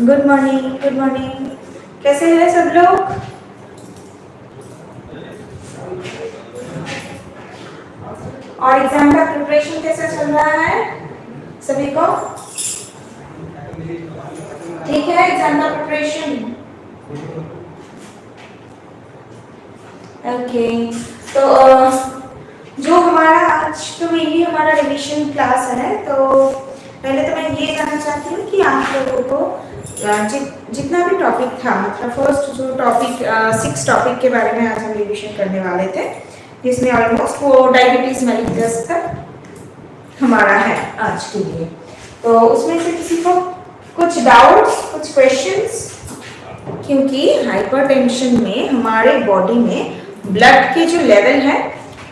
Good morning, good morning. कैसे हैं सब लोग? और एग्जाम का प्रिपरेशन कैसा चल रहा है सभी को? ठीक है एग्जाम का प्रिपरेशन? ओके। तो जो हमारा आज तो मेनली हमारा रिवीजन क्लास है, तो पहले तो मैं ये जानना चाहती हूँ कि आप लोगों को जितना भी टॉपिक था, मतलब फर्स्ट जो टॉपिक 6 टॉपिक के बारे में आज हम रिवीजन करने वाले थे, जिसमें ऑलमोस्ट वो डायबिटीज मेलिटस तक हमारा है आज के लिए। तो उसमें से किसी को कुछ डाउट्स, कुछ क्वेश्चंस? क्योंकि हाइपरटेंशन में हमारे बॉडी में ब्लड के जो लेवल है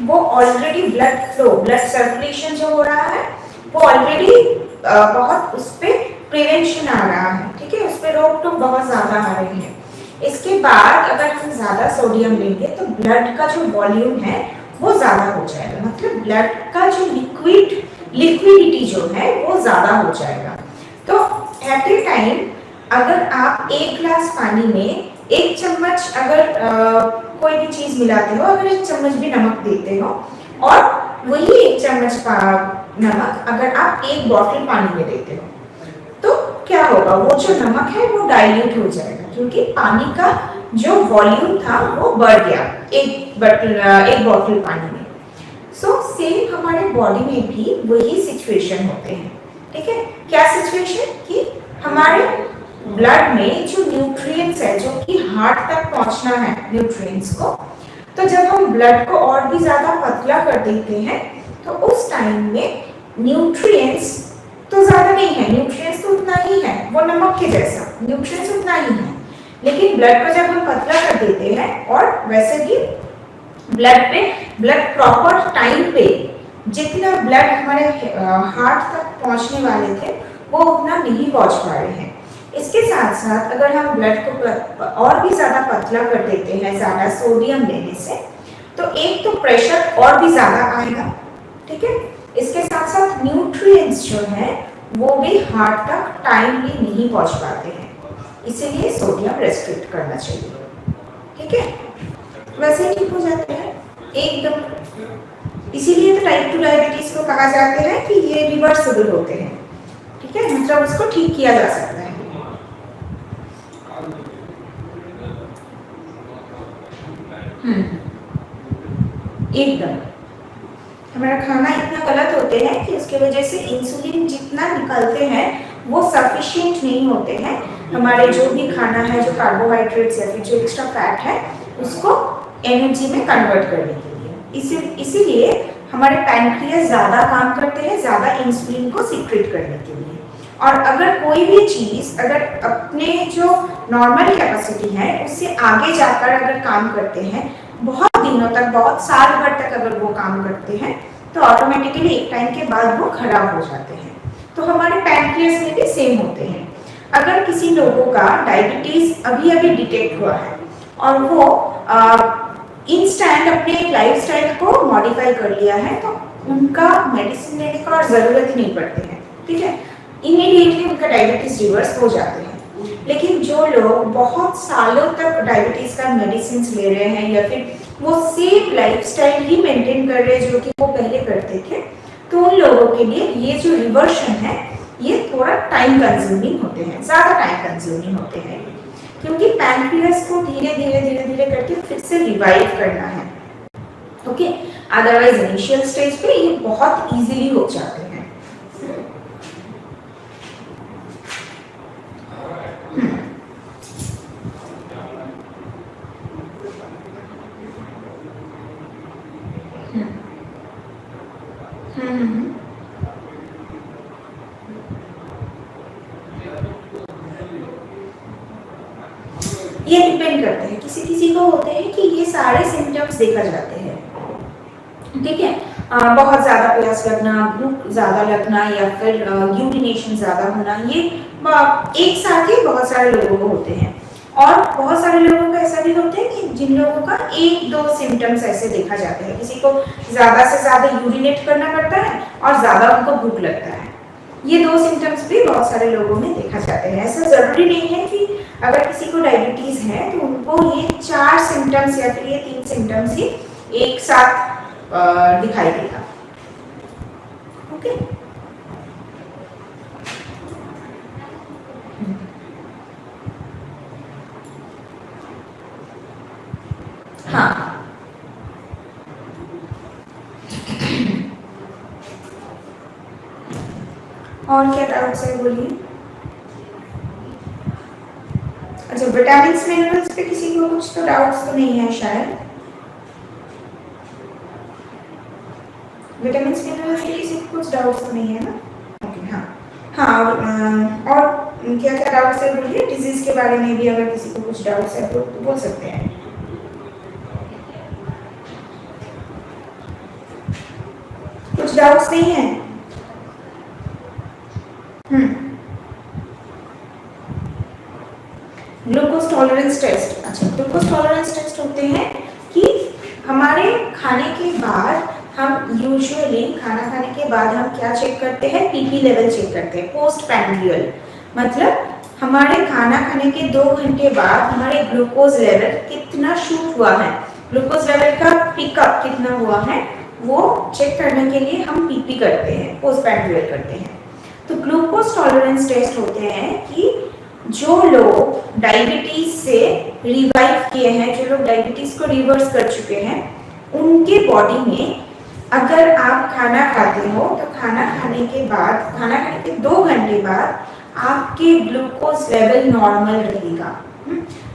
वो already blood flow, blood circulation जो हो रहा है वो ऑलरेडी बहुत उस पर प्रिवेंशन आ रहा है, ठीक है, उस पर रोक टोक बहुत ज्यादा आ रही है। इसके बाद अगर हम ज्यादा सोडियम लेंगे तो ब्लड का जो वॉल्यूम है वो ज्यादा हो जाएगा, मतलब ब्लड का जो लिक्विडिटी जो है वो ज्यादा हो जाएगा। तो एट ए टाइम अगर आप 1 ग्लास पानी में 1 चम्मच अगर कोई भी चीज मिलाते हो, अगर 1 चम्मच भी नमक देते हो, और वही 1 चम्मच नमक अगर आप 1 बॉटल पानी में देते हो, तो क्या होगा? वो जो नमक है वो डाइल्यूट हो जाएगा, क्योंकि पानी का जो वॉल्यूम था वो बढ़ गया 1 बॉटल पानी में। सो सेम हमारे बॉडी में भी वही सिचुएशन होते हैं, ठीक है। क्या सिचुएशन? कि हमारे ब्लड में जो न्यूट्रिएंट्स है, जो कि हार्ट तक पहुंचना है न्यूट्रिएंट्स को, तो जब हम ब्लड को और भी ज्यादा पतला कर देते हैं तो उस टाइम में न्यूट्रिएंट्स तो ज्यादा नहीं है, न्यूट्रिएंट्स तो उतना ही है, वो नमक के जैसा न्यूट्रिएंट्स उतना ही है, लेकिन ब्लड को जब हम पतला कर देते हैं, और वैसे भी ब्लड प्रॉपर टाइम पे जितना ब्लड हमारे हार्ट तक पहुंचने वाले थे वो उतना नहीं पहुंच पा रहे हैं। इसके साथ साथ अगर हम ब्लड को और भी ज्यादा पतला कर देते हैं ज्यादा सोडियम लेने से, तो एक तो प्रेशर और भी ज्यादा आएगा, ठीक है। इसके साथ साथ न्यूट्रिएंट्स जो है वो भी हार्ट तक टाइमली नहीं पहुंच पाते हैं, इसीलिए सोडियम रेस्ट्रिक्ट करना चाहिए, ठीक है। वैसे ही ठीक हो जाते हैं एकदम। इसीलिए तो टाइप 2 डायबिटीज को कहा जाते हैं कि ये रिवर्सिबल होते हैं, ठीक है, मतलब उसको ठीक किया जा सकता है। एकदम हमारा खाना इतना गलत होते हैं कि उसके वजह से इंसुलिन जितना निकलते हैं वो सफिशिएंट नहीं होते हैं। हमारे जो भी खाना है, जो कार्बोहाइड्रेट्स या फिर जो एक्स्ट्रा फैट है, उसको एनर्जी में कन्वर्ट करने के लिए, इसीलिए हमारे पैनक्रियास ज्यादा काम करते हैं, ज्यादा इंसुलिन को सीक्रेट करने के लिए। और अगर कोई भी चीज अगर अपने जो नॉर्मल कैपेसिटी है उससे आगे जाकर अगर काम करते हैं, बहुत दिनों तक, बहुत साल भर तक अगर वो काम करते हैं, तो ऑटोमेटिकली एक टाइम के बाद वो खराब हो जाते हैं। तो हमारे पैनक्रियास में भी सेम होते हैं। अगर किसी लोगों का डायबिटीज अभी अभी डिटेक्ट हुआ है और वो इंस्टेंट अपने लाइफस्टाइल को मॉडिफाई कर लिया है, तो उनका मेडिसिन लेने का और जरूरत ही नहीं पड़ती है, ठीक है, इमीडिएटली उनका डायबिटीज रिवर्स हो जाते हैं। लेकिन जो लोग बहुत सालों तक डायबिटीज का मेडिसिन ले रहे हैं या फिर वो सेम लाइफस्टाइल ही मेंटेन कर रहे हैं जो कि वो पहले करते थे, तो उन लोगों के लिए ये जो रिवर्शन है ये थोड़ा टाइम कंज्यूमिंग होते हैं, ज्यादा टाइम कंज्यूमिंग होते हैं, क्योंकि पैनक्रियास को धीरे धीरे करके फिर से रिवाइव करना है, ओके। अदरवाइज इनिशियल स्टेज पे ये बहुत इजीली हो जाते हैं। ये डिपेंड करते हैं, किसी किसी को होते हैं कि ये सारे सिम्टम्स देखा जाते हैं, ठीक है। बहुत ज्यादा प्यास लगना, भूख ज्यादा लगना, या फिर यूरिनेशन ज्यादा होना, ये एक साथ ही बहुत सारे लोगों को होते हैं। और बहुत सारे लोगों का ऐसा भी होता है कि जिन लोगों का 1-2 सिम्टम्स ऐसे देखा जाते हैं। किसी को ज्यादा से ज्यादा यूरिनेट करना पड़ता है और ज्यादा उनको भूख लगता है, ये दो सिम्टम्स भी बहुत सारे लोगों में देखा जाते हैं। ऐसा जरूरी नहीं है कि अगर किसी को डायबिटीज है तो उनको ये 4 सिम्टम्स या फिर ये 3 सिम्टम्स ही एक साथ दिखाई देगा। ओके, हाँ, और क्या डाउट्स है बोलिए। अच्छा, विटामिन मिनरल्स पे किसी को कुछ तो डाउट्स तो नहीं है शायद। विटामिन मिनरल्स पे किसी को कुछ डाउट्स तो नहीं है ना? ओके, हाँ हाँ। और क्या क्या डाउट्स है बोलिए। डिजीज के बारे में भी अगर किसी को कुछ डाउट्स है तो बोल सकते हैं। कुछ डाउट्स नहीं है? Glucose tolerance test. अच्छा, ग्लूकोज टॉलरेंस टेस्ट होते हैं कि हमारे खाने के बाद हम यूजुअली खाना खाने के बाद हम क्या चेक करते हैं? पीपी लेवल चेक करते हैं, पोस्ट पैंक्रियल। मतलब हमारे खाना खाने के 2 घंटे बाद हमारे ग्लूकोज लेवल कितना शूट हुआ है, ग्लूकोज लेवल का पिकअप कितना हुआ है, वो चेक करने के लिए हम पीपी करते हैं, पोस्ट पैंक्रियल करते हैं। तो ग्लूकोज टॉलरेंस टेस्ट होते हैं कि जो लोग डायबिटीज से रिवाइव किए हैं, जो लोग डायबिटीज को रिवर्स कर चुके हैं, उनके बॉडी में अगर आप खाना खाते हो तो खाना खाने के 2 घंटे बाद आपके ग्लूकोज लेवल नॉर्मल रहेगा।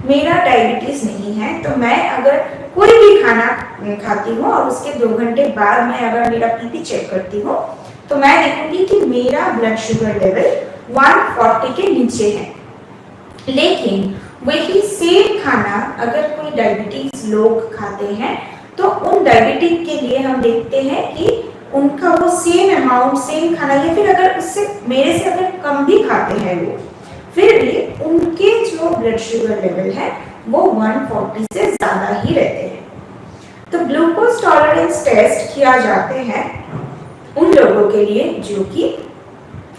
मेरा डायबिटीज नहीं है तो मैं अगर कोई भी खाना खाती हूँ और उसके 2 घंटे बाद मैं अगर मेरा पीपी चेक करती हूँ तो मैं देखूंगी कि मेरा ब्लड शुगर लेवल 140 के नीचे है। लेकिन वही सेम खाना अगर कोई डायबिटीज लोग खाते हैं तो उन डायबिटिक के लिए हम देखते हैं कि उनका वो सेम अमाउंट, सेम खाना, या फिर अगर उससे मेरे से अगर कम भी खाते हैं वो, फिर भी उनके जो ब्लड शुगर लेवल है वो 140 से ज्यादा ही रहते हैं। तो ग्लूकोज टॉलरेंस टेस्ट किया जाते हैं उन लोगों के लिए जो कि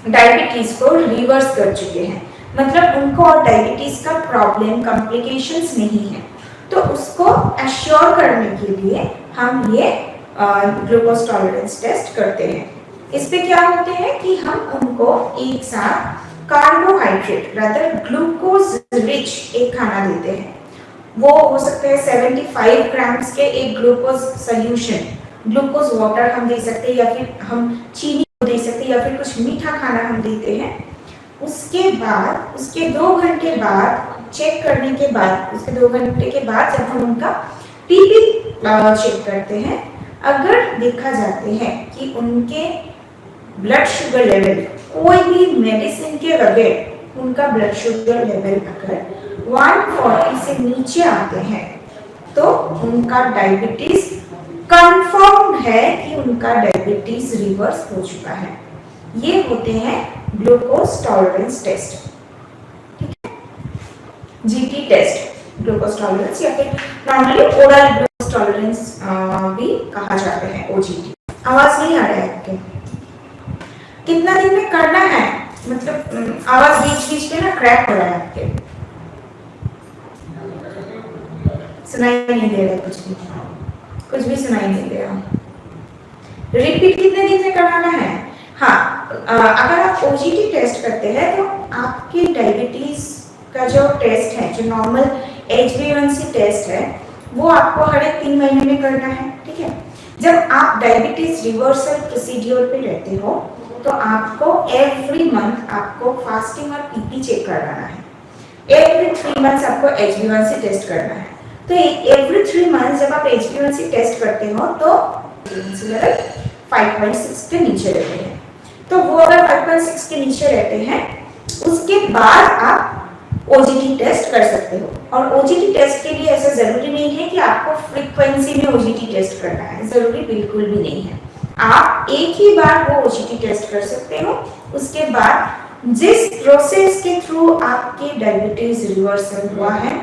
डायबिटीज को रिवर्स कर चुके हैं, मतलब उनको और डायबिटीज का प्रॉब्लम, कॉम्प्लिकेशंस नहीं है। तो उसको एश्योर करने के लिए हम ये ग्लूकोज टॉलरेंस टेस्ट करते हैं। इस पे क्या होते हैं कि हम उनको एक साथ कार्बोहाइड्रेट रादर ग्लूकोज रिच एक खाना देते हैं। वो हो सकते हैं 75 ग्राम्स के एक ग्लूकोज सोल्यूशन, ग्लूकोज वाटर हम दे सकते हैं, या फिर हम चीनी दे सकते हैं, या फिर कुछ मीठा खाना हम देते हैं। उसके बाद उसके 2 घंटे बाद चेक करने के बाद, उसके 2 घंटे के बाद जब हम उनका पीपी चेक करते हैं, अगर देखा जाते हैं कि उनके ब्लड शुगर लेवल कोई भी मेडिसिन के बगैर उनका ब्लड शुगर लेवल अगर 140 से नीचे आते हैं तो उनका डायबिटीज कंफर्म है कि उनका डायबिटीज रिवर्स हो चुका है। ये होते हैं glucose tolerance test, GT test, glucose tolerance, या फिर नॉर्मली ओरल ग्लूकोज टॉलरेंस भी कहा जाता है, ओजीटी। आवाज नहीं आ रहा है आपके? कितना दिन में करना है? मतलब आवाज बीच बीच में ना क्रैक हो रहा है आपके, सुनाई नहीं दे रहा, कुछ भी सुनाई नहीं दे रहा। रिपीट कितने दिन में कराना है? हाँ, अगर आप ओजीटी टेस्ट करते हैं तो आपके डायबिटीज का जो टेस्ट है, जो नॉर्मल HbA1c टेस्ट है, वो आपको हर एक 3 महीने में करना है, ठीक है। जब आप डायबिटीज रिवर्सल प्रोसीड्यूर पे रहते हो तो आपको एवरी मंथ आपको फास्टिंग और पीपी चेक करवाना है। एवरी 3 मंथ्स आपको HbA1c टेस्ट करना है। तो एवरी 3 मंथ्स जब आप HbA1c टेस्ट करते हो तो लेवल 5.6 के नीचे रहते हैं। तो वो अगर 5.6 के नीचे रहते हैं, उसके बाद आप ओजीटी टेस्ट कर सकते हो। और ओजीटी टेस्ट के लिए ऐसा जरूरी नहीं है कि आपको फ्रीक्वेंसी में ओजीटी टेस्ट करना है, जरूरी बिल्कुल भी नहीं है। आप एक ही बार वो ओजीटी टेस्ट कर सकते हो। उसके बाद जिस प्रोसेस के थ्रू आपके डायबिटीज रिवर्सल हुआ है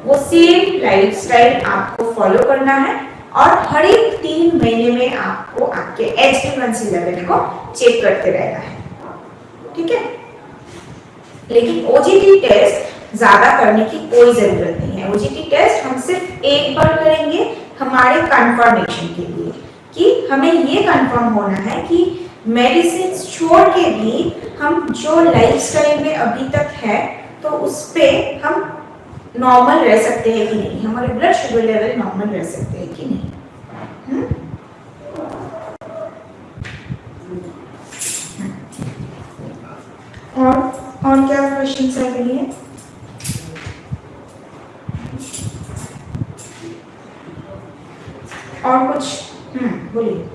वो सेम लाइफस्टाइल आपको फॉलो करना है और हर एक 3 महीने में आपको आपके HbA1c लेवल को चेक करते रहना है। ठीक है। लेकिन ओजीटी टेस्ट ज्यादा करने की कोई जरूरत नहीं है। ओजीटी टेस्ट हम सिर्फ एक बार करेंगे हमारे कंफर्मेशन के लिए, कि हमें ये कंफर्म होना है कि मेडिसिन छोड़ के भी हम जो लाइफस्टाइल में अभी तक है तो उस पे हम नॉर्मल रह सकते हैं कि नहीं, हमारे ब्लड शुगर लेवल नॉर्मल रह सकते हैं कि नहीं। और क्या क्वेश्चन है के लिए? और कुछ बोलिए।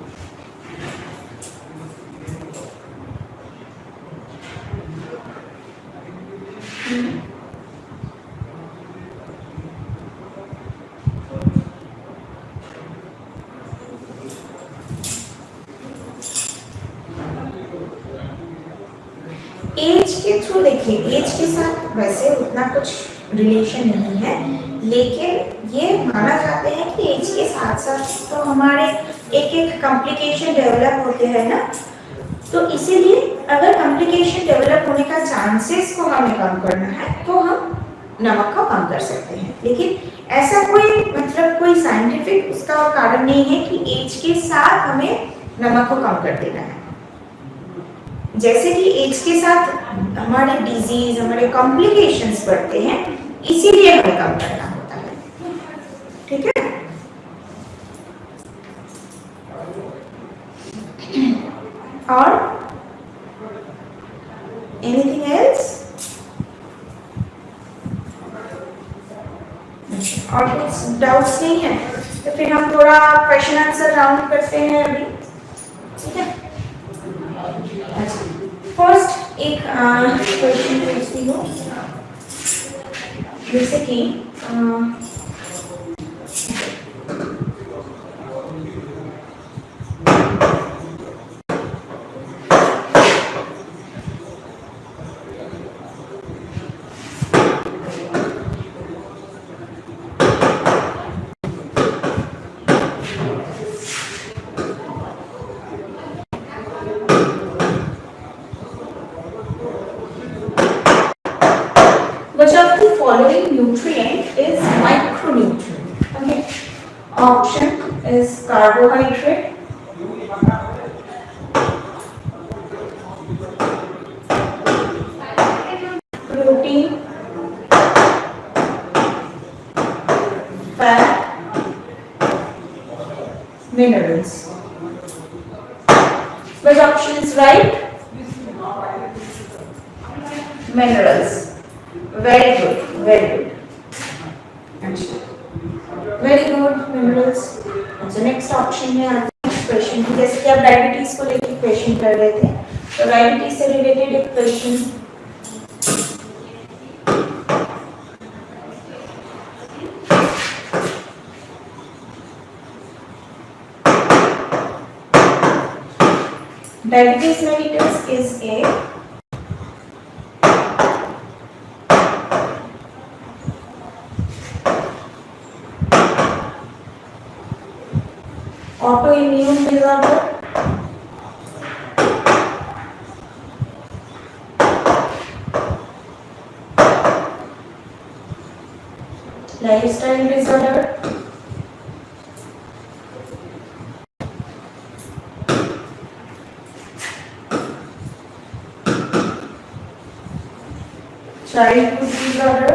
एज के थ्रू देखिए, एज के साथ वैसे उतना कुछ रिलेशन नहीं है, लेकिन ये माना जाते हैं कि एज के साथ साथ तो हमारे एक एक कॉम्प्लिकेशन डेवलप होते हैं ना, तो इसीलिए अगर कॉम्प्लिकेशन डेवलप होने का चांसेस को हमें कम करना है तो हम नमक को कम कर सकते हैं। लेकिन ऐसा कोई मतलब कोई साइंटिफिक उसका कारण नहीं है कि एज के साथ हमें नमक को कम कर देना है। जैसे कि एज के साथ हमारे डिजीज, हमारे कॉम्प्लिकेशंस बढ़ते हैं, इसीलिए हमें कम करना होता है, ठीक है। और एनीथिंग एल्स? और कुछ डाउट्स नहीं है तो फिर हम थोड़ा क्वेश्चन आंसर राउंड करते हैं अभी, ठीक है। फर्स्ट एक क्वेश्चन पूछती हूँ, जैसे कि which of the following nutrient is micronutrient? Okay, option is carbohydrate, protein, fat, minerals. Which option is right? Minerals. Very good, very good. Very good, minerals. अच्छा, नेक्स्ट ऑप्शन में क्वेश्चन, जैसे कि आप डायबिटीज को लेकर क्वेश्चन कर रहे थे, तो डायबिटीज से रिलेटेड एक question. Diabetes mellitus is a autoimmune disorder, lifestyle disorder, childhood disorder,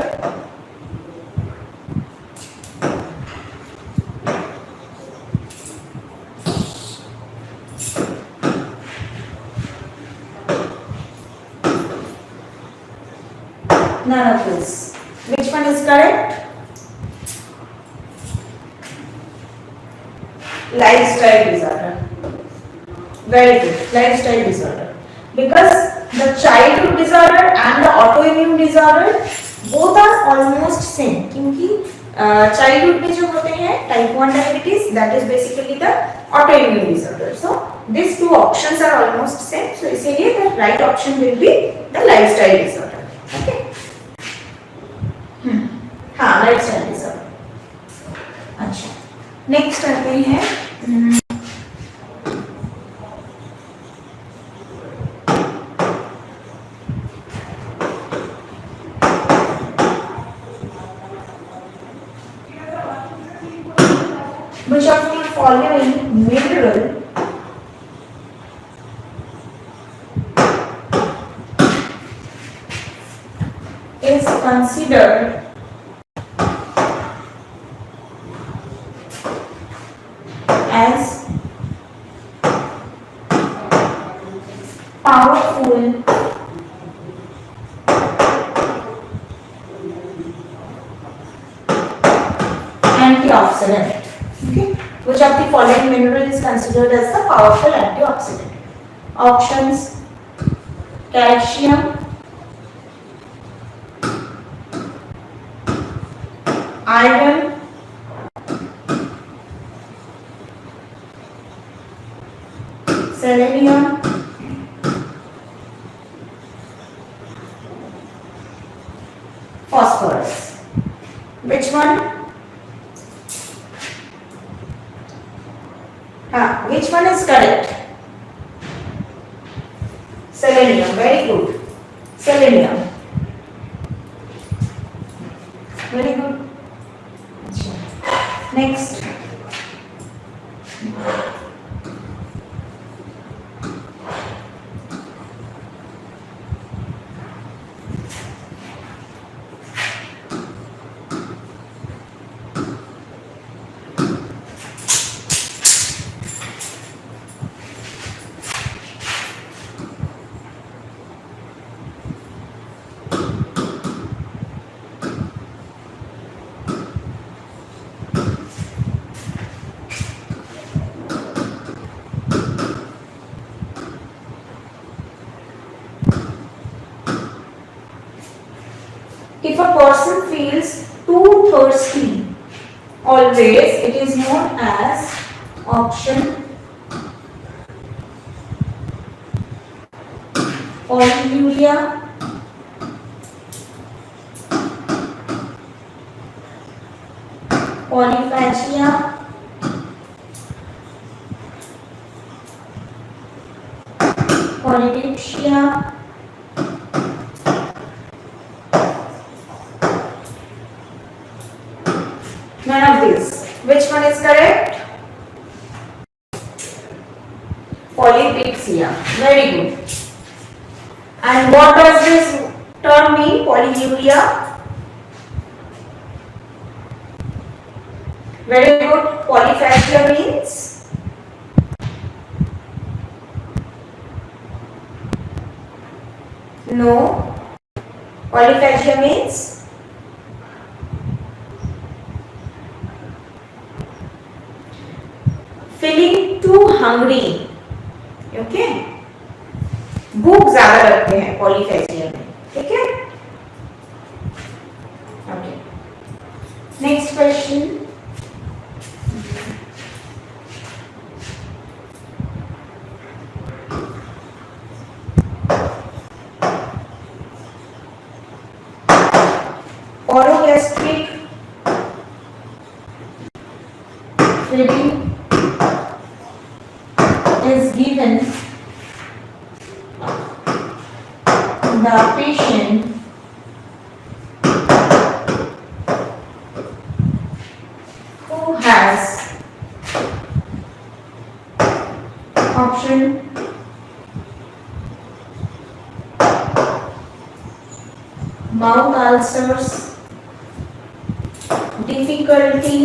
none of this. Which one is correct? Lifestyle disorder. Very good, lifestyle disorder. Because the childhood disorder and the autoimmune disorder both are almost same. क्योंकि childhood में जो होते हैं type 1 diabetes, that is basically the autoimmune disorder. So these two options are almost same. So इसीलिए the right option will be the lifestyle disorder. Okay. हाँ, lifestyle disorder. अच्छा, next आते हैं following mineral is considered as powerful antioxidant. Okay, which of the following mineral is considered as the powerful antioxidant? Options: calcium, iron, selenium, phosphorus. Which one? Which one is correct? Selenium. Very good. Selenium. Very good. Next. If a person feels too thirsty, always it is known as option polyuria, polyphagia, polydipsia, none of these. Which one is correct? Polypixia. Very good. And what does this term mean? Polyuria. Very good. Polyphagia means? No. Polyphagia means? Feeling too hungry. Okay, भूख ज्यादा लगते हैं polyphagia में. ठीक है. Okay, next question. Orogastric feeding is given the patient who has option mouth ulcers, difficulty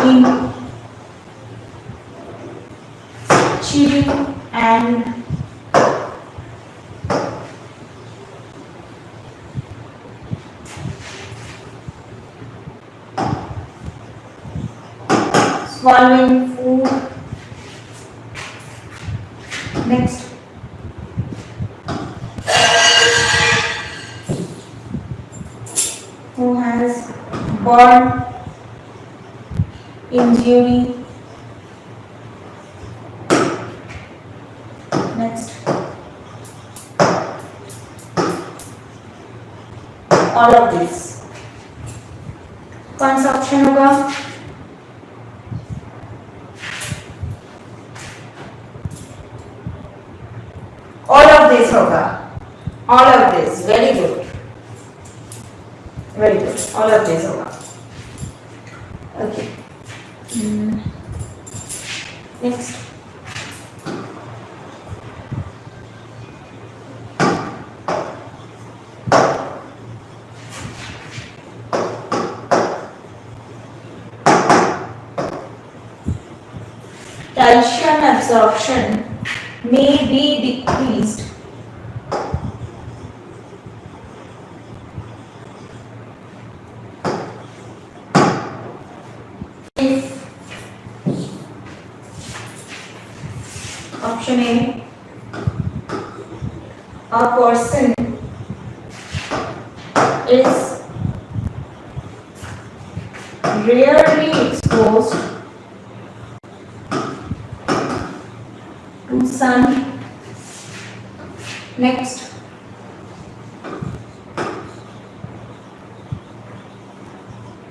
in chewing and swallowing food. Next. Who has burn injury. Next. All of this. कौन सा option होगा? All of this होगा. All of this. Very good. Very good, all of this होगा। Okay, next. Calcium absorption may be decreased if option A, a person is rarely exposed to sun. Next,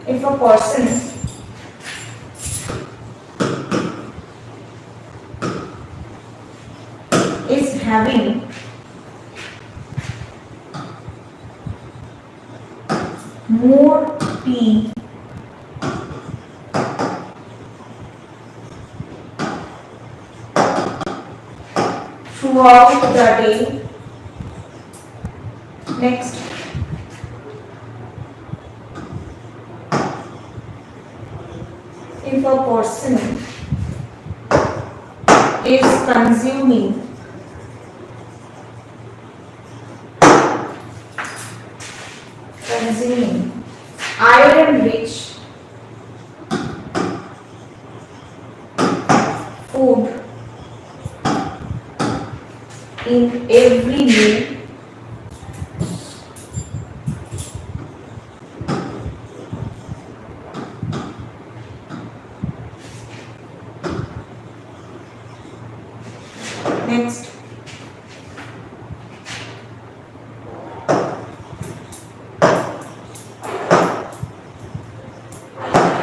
if a person is having more tea throughout the day. Next, if a person is consuming iron rich food in every meal, next,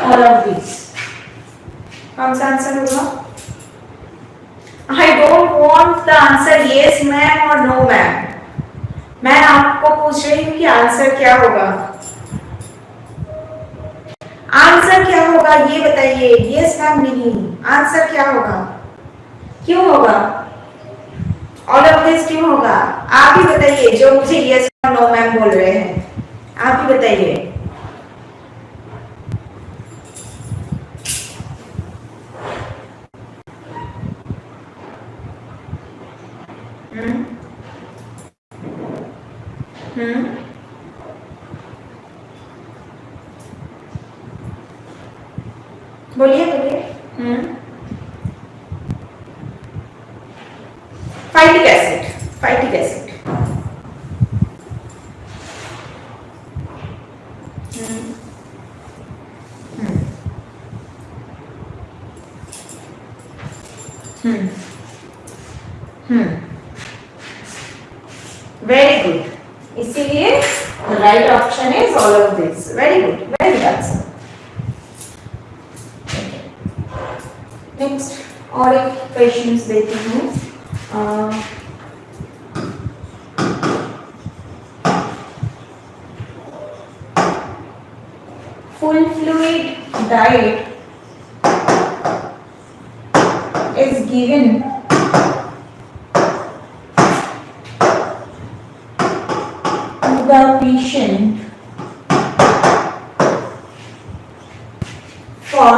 all of these। कौन सा answer होगा? I don't want the answer yes ma'am और no ma'am. मैं आपको पूछ रही हूँ कि आंसर क्या होगा। आंसर क्या होगा ये बताइए। यस मैम नहीं, आंसर क्या होगा? क्यों होगा? ऑल ऑफ दिस क्यों होगा? आप ही बताइए, जो मुझे यस और नो मैम बोल रहे हैं, आप ही बताइए। बोलिए बोलिए। Phytic acid, phytic acid. Very good, इसीलिए right option is all of this. Very good, very good answer. Next, और एक क्वेश्चंस देती हूँ। Full fluid diet is given to the patient for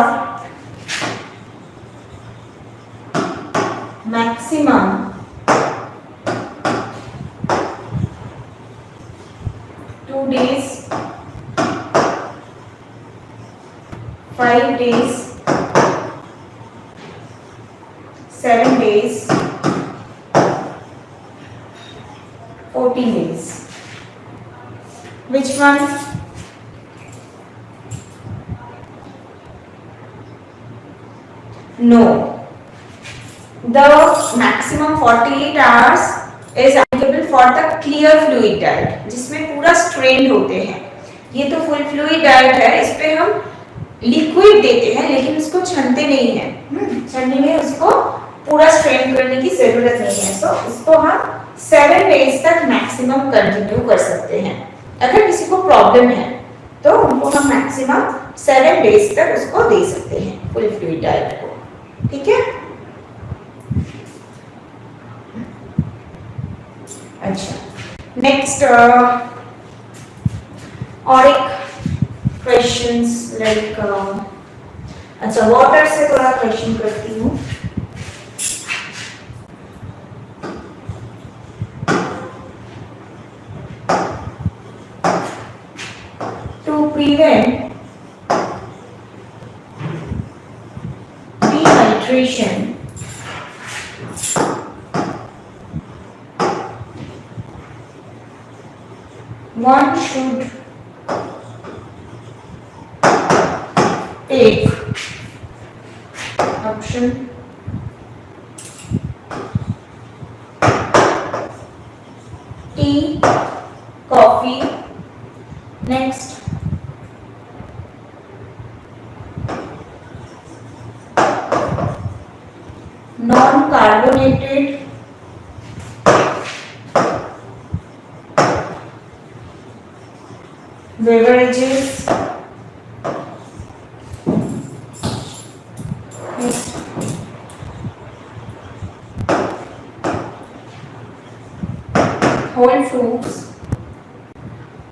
maximum 2 days, 5 days, 7 days, 14 days. Which one? No. The maximum 48 hours is applicable for the clear fluid diet, जिसमें पूरा strain होते हैं। ये तो फुल फ्लूइड डाइट है, इस पे हम लिक्विड देते हैं लेकिन उसको छनते नहीं है। छनने में उसको पूरा स्ट्रेन करने की जरूरत नहीं है। सो इसको हम 7 डेज तक मैक्सिमम कंटिन्यू कर सकते हैं। अगर किसी को प्रॉब्लम है तो उनको हम मैक्सिमम 7 डेज तक उसको दे सकते हैं फुल फ्लूइड डाइट को, ठीक है। अच्छा, नेक्स्ट और एक क्वेश्चंस लाइक अच्छा वाटर से थोड़ा क्वेश्चन करती हूँ। To prevent dehydration, one should take option tea, coffee, next non-carbonated beverages, next whole foods,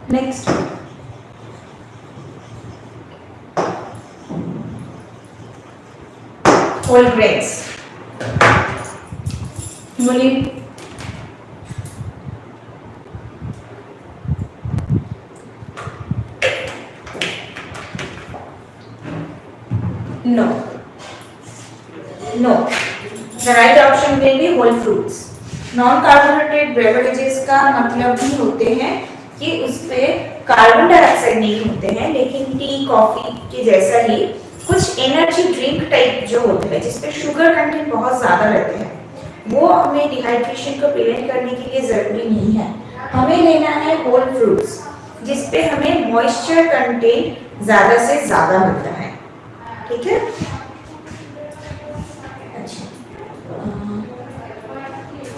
next whole grains। बोलिए। No, no, the right option will be whole fruits। Non carbonated beverages का मतलब भी होते हैं कि उसपे कार्बन डाइऑक्साइड नहीं होते हैं, लेकिन टी कॉफी के जैसा ही कुछ एनर्जी ड्रिंक टाइप जो होते हैं जिसपे शुगर कंटेंट बहुत ज्यादा रहते हैं, वो हमें डिहाइड्रेशन को प्रिवेंट करने के लिए जरूरी नहीं है। हमें लेना है होल फ्रूट्स जिसपे हमें मॉइस्चर कंटेंट ज्यादा से ज्यादा मिलता है, ठीक है। अच्छा,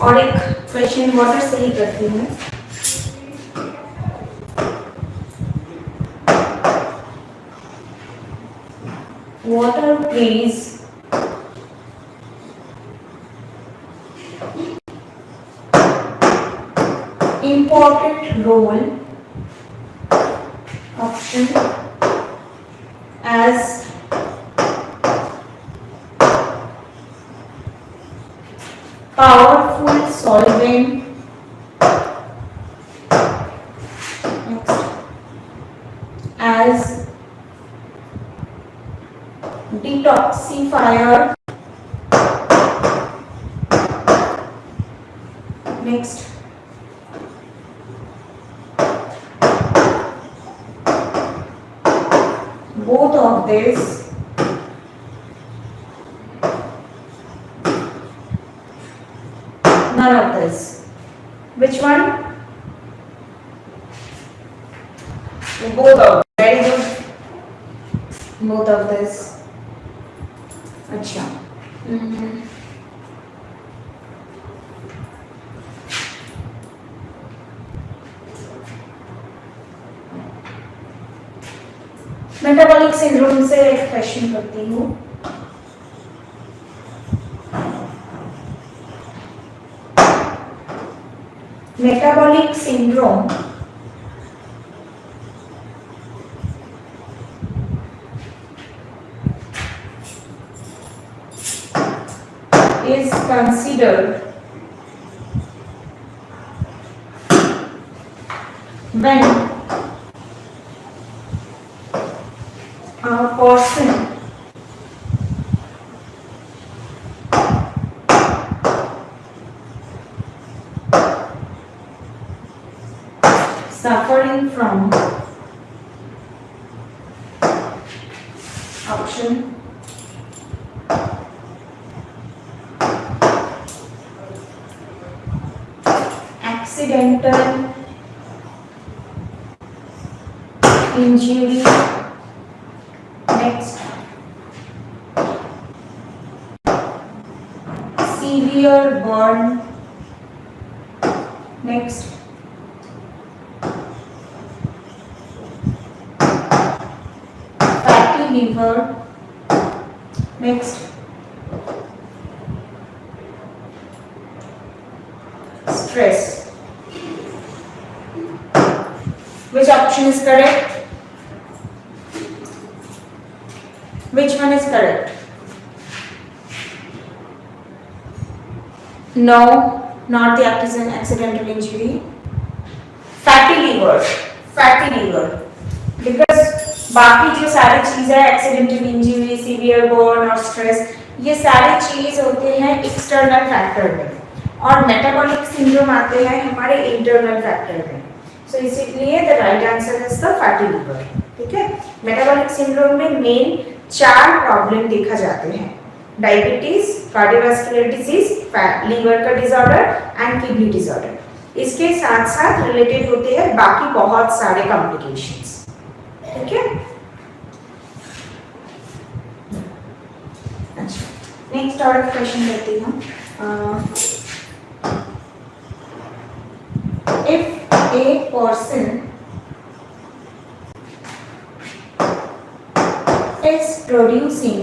और एक क्वेश्चन वाटर से ही करती हूँ। Water please important role option as powerful solvent, next as detoxifier, next both of this, none of this, which one? Both of, very good, both of this। अच्छा, मेटाबॉलिक सिंड्रोम से एक question करती हूँ। Metabolic syndrome is considered when a person suffering from option accidental injury, next severe burn, next liver. Next, stress. Which option is correct? Which one is correct? No, not the accidental injury. Fatty liver. Fatty liver. Because बाकी जो सारी चीजें accidental injury, severe burn और stress, ये सारे चीज होते हैं एक्सटर्नल फैक्टर में, और मेटाबॉलिक सिंड्रोम आते हैं हमारे इंटरनल फैक्टर में. सो इसीलिए the right answer is the fatty liver. ठीक है. मेटाबॉलिक सिंड्रोम में मेन 4 प्रॉब्लम देखा जाते हैं: डायबिटीज, कार्डियोवास्कुलर डिजीज, लीवर का डिसऑर्डर एंड किडनी डिसऑर्डर. इसके साथ साथ रिलेटेड होते हैं बाकी बहुत सारे कॉम्प्लिकेशंस. ठीक है. अच्छा, नेक्स्ट और क्वेश्चन लेती हूँ. If a person is producing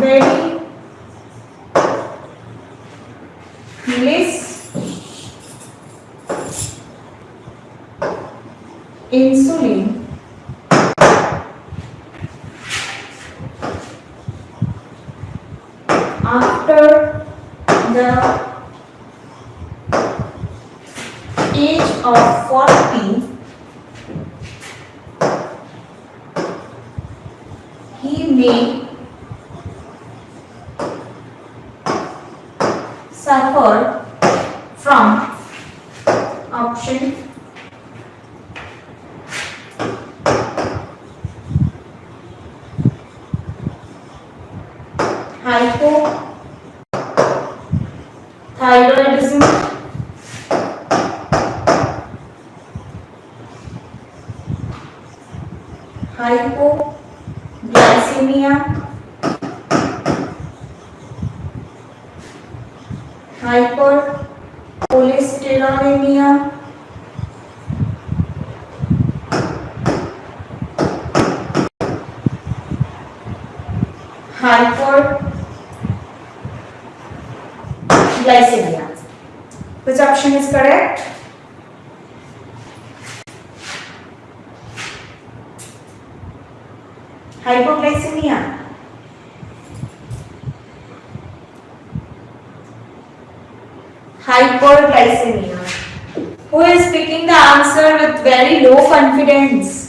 very less insulin after the age of 40, he may suffer from option hypothyroidism, hypoglycemia, hypercholesterolemia, hyperglycemia. Which option is correct? Hypoglycemia. Hyperglycemia. Who is picking the answer with very low confidence?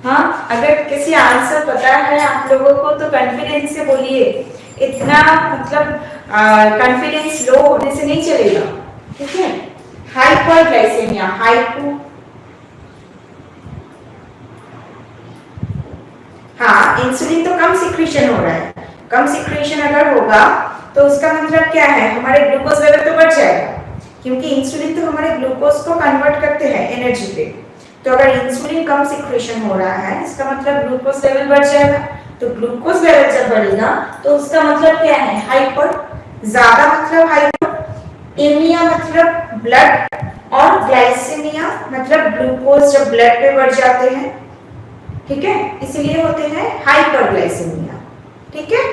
हाँ, अगर किसी answer पता है आप लोगों को तो confidence से बोलिए. इतना मतलब कॉन्फिडेंस लो होने से नहीं चलेगा. ठीक है. हाइपरग्लाइसेमिया, हाँ, इंसुलिन तो कम सिक्रीशन हो रहा है. कम सिक्रीशन अगर होगा तो उसका मतलब क्या है, हमारे ग्लूकोज लेवल तो बढ़ जाएगा, क्योंकि इंसुलिन तो हमारे ग्लूकोज को कन्वर्ट करते हैं एनर्जी पे. तो अगर इंसुलिन कम सिक्रीशन हो रहा है, इसका मतलब ग्लूकोज लेवल बढ़ जाएगा. तो ग्लूकोज लेवल जब बढ़ेगा तो उसका मतलब क्या है, हाइपर. ज्यादा मतलब हाइपर. एमिया मतलब ब्लड, और ग्लाइसेमिया मतलब ग्लूकोज जब ब्लड पे बढ़ जाते हैं. ठीक है. इसलिए होते हैं हाइपरग्लाइसेमिया. ठीक है.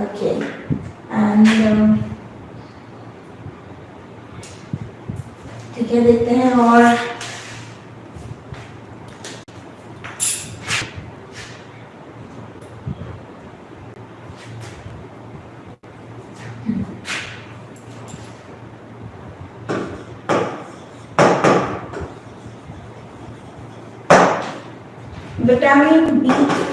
ओके. एंड ठीक है, देखते हैं और vitamin B3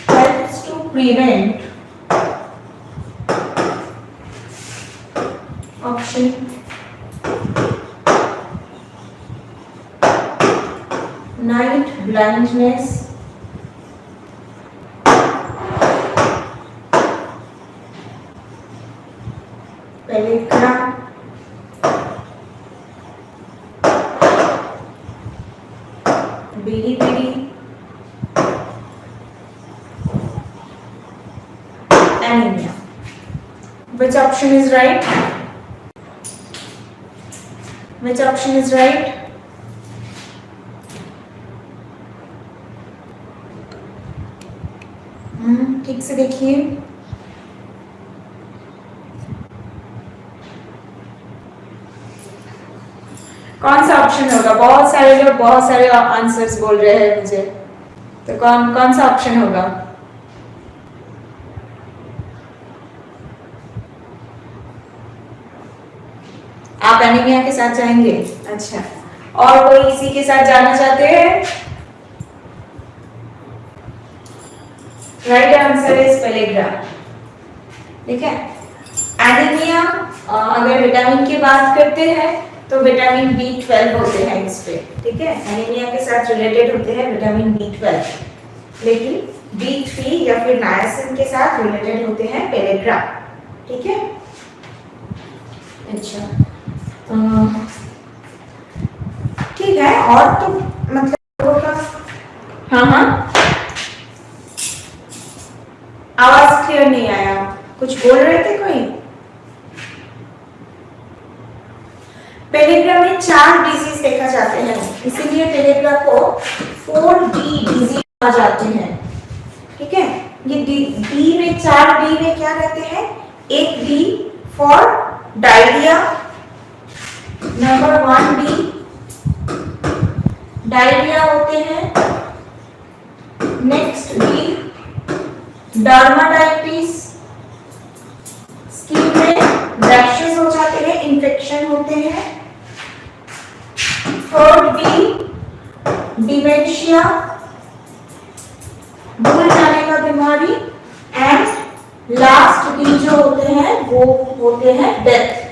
helps to prevent option night blindness, pellagra, bilirubin, anemia. option is right? Which option is right? ठीक से देखिए। कौन सा ऑप्शन होगा? बहुत सारे लोग बहुत सारे आंसर्स बोल रहे हैं मुझे, तो कौन कौन सा ऑप्शन होगा? आप एनीमिया के साथ जाएंगे? अच्छा, और कोई इसी के साथ जाना चाहते हैं? Right answer is pellagra. ठीक है, एनीमिया अगर विटामिन की बात करते हैं तो विटामिन B12 होते हैं इस पे। ठीक है, एनीमिया के साथ रिलेटेड होते हैं विटामिन B12, लेकिन B3 या फिर नायासिन के साथ रिलेटेड होते हैं पेलेग्रा। ठीक है, अच्छा ठीक है। और तो मतलब लोगों का, हाँ हाँ, आवाज क्लियर नहीं आया, कुछ बोल रहे थे कोई? पेलेग्रा में 4 डिजीज देखा जाते हैं, इसीलिए पेलेग्रा को 4D डिजीज कहा जाते हैं। ठीक है, ये डी में 4D में क्या रहते हैं? एक D for diarrhoea, number 1D diarrhoea होते हैं। नेक्स्ट D डर्माटाइटिस, स्किन में रैशेस हो जाते हैं, इन्फेक्शन होते हैं। थर्ड D डिमेंशिया, भूल जाने का बीमारी। एंड लास्ट D जो होते हैं वो होते हैं डेथ।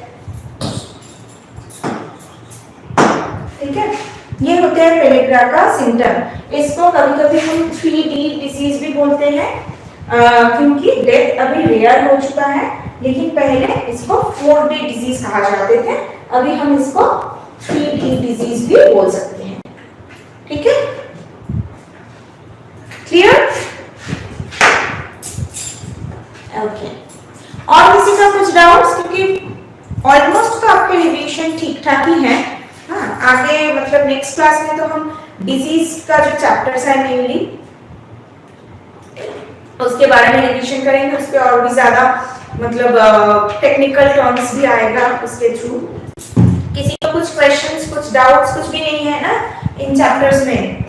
ठीक है, ये होते हैं पेलेग्रा का सिम्टम। इसको कभी कभी हम 3D डिजीज भी बोलते हैं, क्योंकि डेथ अभी रेयर हो चुका है, लेकिन पहले इसको 4D डिजीज कहा जाते थे, अभी हम इसको 3D डिजीज भी बोल सकते हैं। ठीक है, क्लियर? ओके, और किसी का कुछ डाउट्स? क्योंकि ऑलमोस्ट तो आपके रिवीजन ठीक ठाक ही है। हाँ, आगे मतलब नेक्स्ट क्लास में तो हम डिजीज का जो चैप्टर्स है मेनली उसके बारे में रिवीजन करेंगे, उस पर और भी ज्यादा मतलब टेक्निकल टर्म्स भी आएगा उसके थ्रू। किसी को कुछ क्वेश्चंस, कुछ डाउट्स, कुछ भी नहीं है ना इन चैप्टर्स में?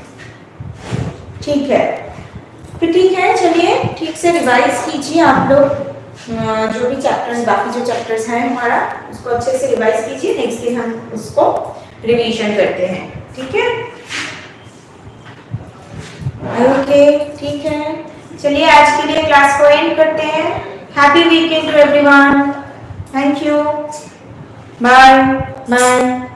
ठीक है, फिर ठीक है, चलिए ठीक से रिवाइज कीजिए आप लोग, जो भी चैप्टर्स, बाकी जो चैप्टर्स हैं हमारा, उसको अच्छे से रिवाइज कीजिए। नेक्स्ट दिन हम उसको रिवीजन करते हैं। ठीक है, ओके, ठीक है, चलिए आज के लिए क्लास को एंड करते हैं। Happy weekend to everyone, thank you, bye bye.